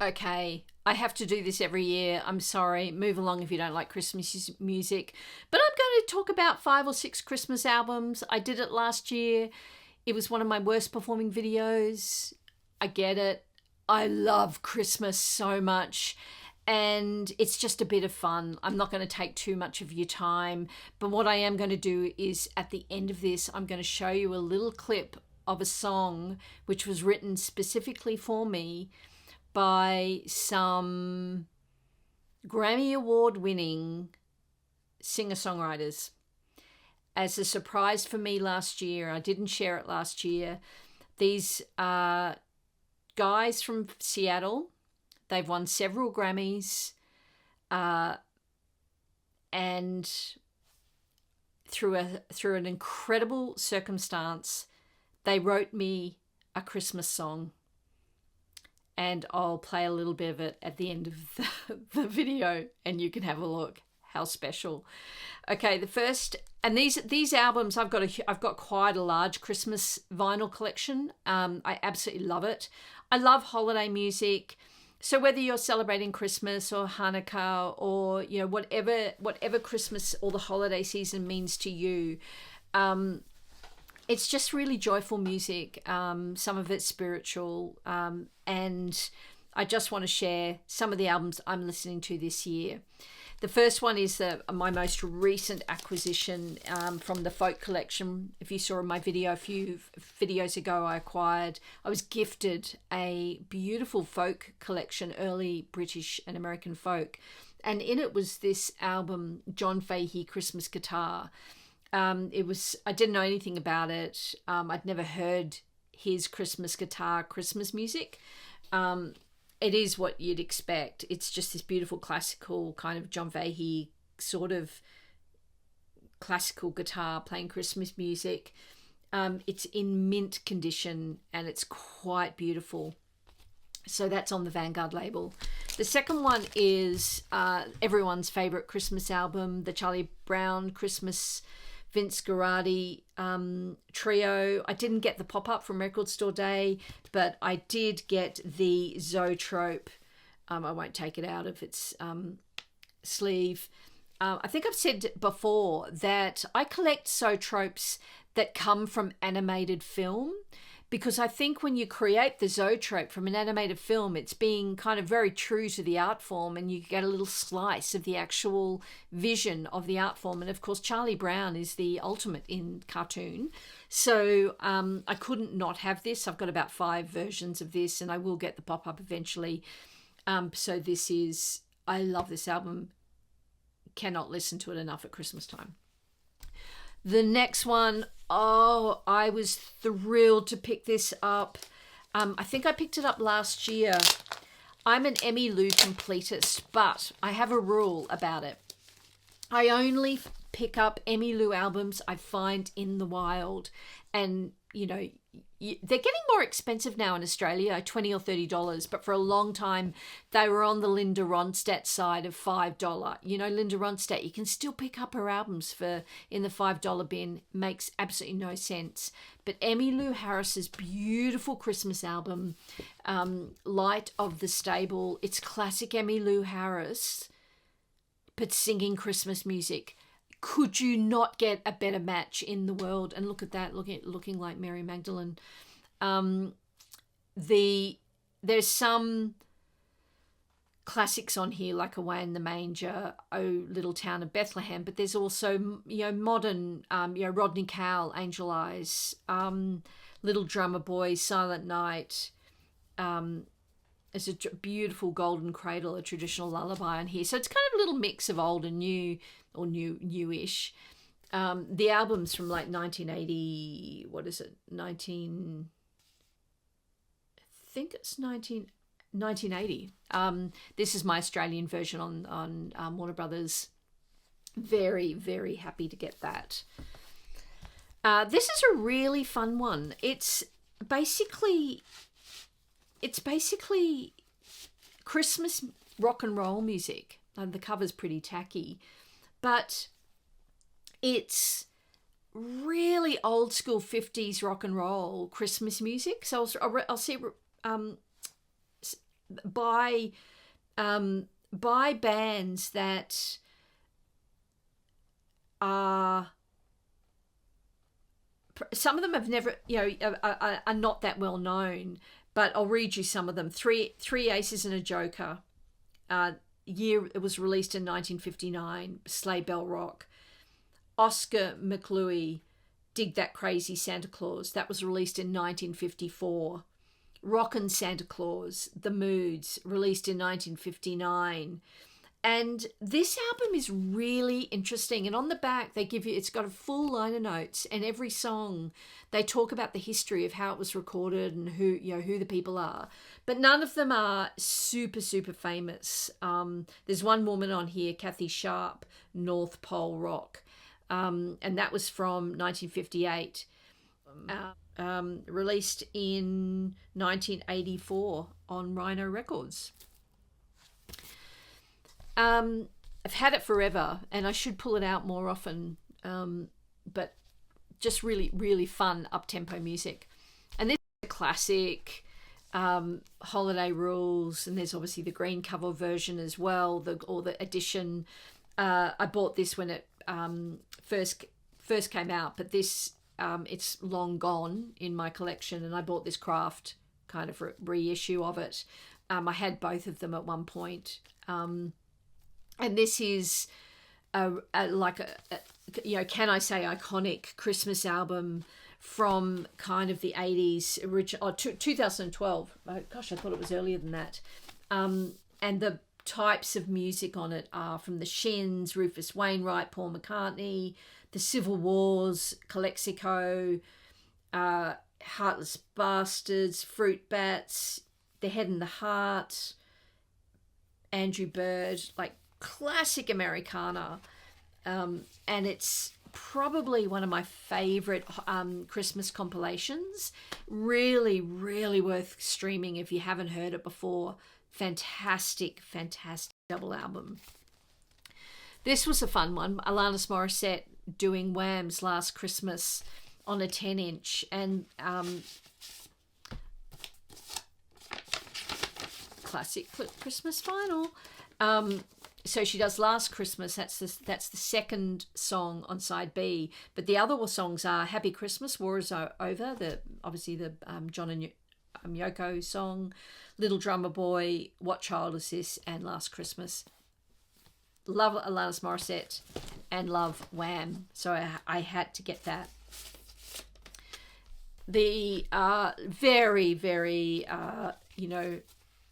Okay, I have to do this every year. I'm sorry. Move along if you don't like Christmas music. But I'm going to talk about 5 or 6 Christmas albums. I did it last year. It was one of my worst performing videos. I get it. I love Christmas so much. And it's just a bit of fun. I'm not going to take too much of your time. But what I am going to do is at the end of this, I'm going to show you a little clip of a song which was written specifically for me by some Grammy Award winning singer-songwriters. As a surprise for me last year, I didn't share it last year. These are guys from Seattle. They've won several Grammys, and through an incredible circumstance, they wrote me a Christmas song. And I'll play a little bit of it at the end of the video, and you can have a look. How special! Okay, the first, and these albums, I've got quite a large Christmas vinyl collection. I absolutely love it. I love holiday music. So whether you're celebrating Christmas or Hanukkah or whatever Christmas or the holiday season means to you, it's just really joyful music. Some of it's spiritual, and I just want to share some of the albums I'm listening to this year. The first one is my most recent acquisition from the folk collection. If you saw my video a few videos ago, I was gifted a beautiful folk collection, early British and American folk. And in it was this album, John Fahey Christmas Guitar. I didn't know anything about it. I'd never heard his Christmas guitar, Christmas music. It is what you'd expect. It's just this beautiful classical kind of John Fahey sort of classical guitar playing Christmas music. It's in mint condition and it's quite beautiful. So that's on the Vanguard label. The second one is everyone's favorite Christmas album, the Charlie Brown Christmas Vince Guaraldi trio. I didn't get the pop-up from Record Store Day, but I did get the Zoetrope. I won't take it out of its sleeve. I think I've said before that I collect zoetropes that come from animated film, because I think when you create the zoetrope from an animated film, it's being kind of very true to the art form, and you get a little slice of the actual vision of the art form. And of course, Charlie Brown is the ultimate in cartoon. So I couldn't not have this. I've got about 5 versions of this, and I will get the pop-up eventually. So I love this album. Cannot listen to it enough at Christmas time. The next one, I was thrilled to pick this up. I think I picked it up last year. I'm an Emmylou completist, but I have a rule about it. I only pick up Emmylou albums I find in the wild. And, they're getting more expensive now in Australia, $20 or $30, but for a long time they were on the Linda Ronstadt side of $5. Linda Ronstadt, you can still pick up her albums in the $5 bin. Makes absolutely no sense. But Emmylou Harris's beautiful Christmas album, Light of the Stable, it's classic Emmylou Harris, but singing Christmas music. Could you not get a better match in the world? And look at that, looking like Mary Magdalene. There's some classics on here, like Away in the Manger, Oh Little Town of Bethlehem, but there's also modern, Rodney Cowell, Angel Eyes, Little Drummer Boy, Silent Night. There's a beautiful Golden Cradle, a traditional lullaby on here. So it's kind of a little mix of old and new, or newish. The album's from like 1980. What is it? 1980. This is my Australian version on Warner Brothers. Very, very happy to get that. This is a really fun one. It's basically Christmas rock and roll music. The cover's pretty tacky, but it's really old school 50s rock and roll Christmas music. So I'll see by bands that are, some of them have never, are not that well known, but I'll read you some of them. Three Aces and a Joker. Year it was released in 1959. Sleigh Bell Rock. Oscar McLuey, Dig That Crazy Santa Claus. That was released in 1954. Rockin' Santa Claus, The Moods, released in 1959. And this album is really interesting. And on the back, they give you, it's got a full line of notes, and every song, they talk about the history of how it was recorded and who the people are. But none of them are super, super famous. There's one woman on here, Kathy Sharp, North Pole Rock. And that was from 1958. Released in 1984 on Rhino Records. I've had it forever, and I should pull it out more often, but just really, really fun up-tempo music. And this is a classic, Holiday Rules, and there's obviously the green cover version as well, or the edition. I bought this when it first came out, but this it's long gone in my collection, and I bought this craft kind of reissue of it. I had both of them at one point. And this is can I say iconic Christmas album from kind of the 80s, 2012. Gosh, I thought it was earlier than that. And the types of music on it are from the Shins, Rufus Wainwright, Paul McCartney, the Civil Wars, Calexico, Heartless Bastards, Fruit Bats, The Head and the Heart, Andrew Bird, like classic Americana. And it's probably one of my favorite Christmas compilations. Really, really worth streaming if you haven't heard it before. Fantastic, fantastic double album. This was a fun one. Alanis Morissette doing Wham's Last Christmas on a 10-inch. And classic Christmas final. So she does Last Christmas. That's the second song on side B. But the other songs are Happy Christmas, War Is Over, obviously the John and Yoko song, Little Drummer Boy, What Child Is This, and Last Christmas. Love Alanis Morissette and love Wham. So I had to get that. The very, very,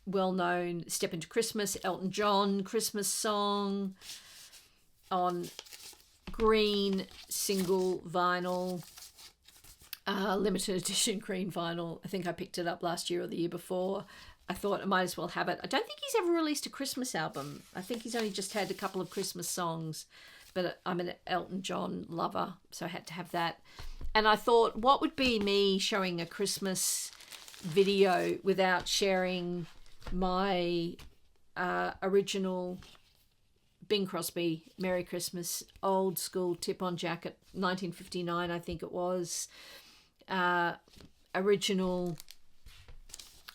well-known Step Into Christmas, Elton John Christmas song on green single vinyl, limited edition green vinyl. I think I picked it up last year or the year before. I thought I might as well have it. I don't think he's ever released a Christmas album. I think he's only just had a couple of Christmas songs, but I'm an Elton John lover, so I had to have that. And I thought, what would be me showing a Christmas video without sharing my original Bing Crosby Merry Christmas old school tip-on jacket, 1959 I think it was, original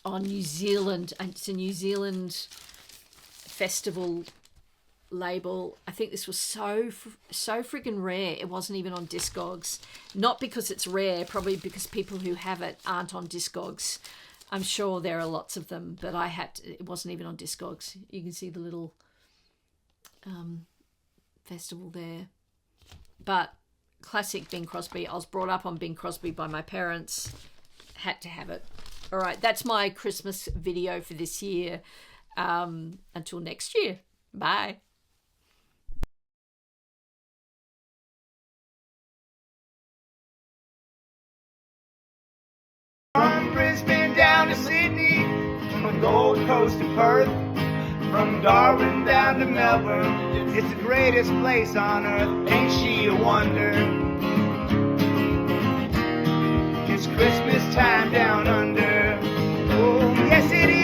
on New Zealand, and it's a New Zealand festival label. I think this was so friggin' rare it wasn't even on Discogs. Not because it's rare, probably because people who have it aren't on Discogs. I'm sure there are lots of them, but it wasn't even on Discogs. You can see the little festival there. But classic Bing Crosby. I was brought up on Bing Crosby by my parents. Had to have it. All right, that's my Christmas video for this year. Until next year. Bye. From Brisbane down to Sydney, from the Gold Coast to Perth, from Darwin down to Melbourne, it's the greatest place on earth, ain't she a wonder? It's Christmas time down under, oh yes it is.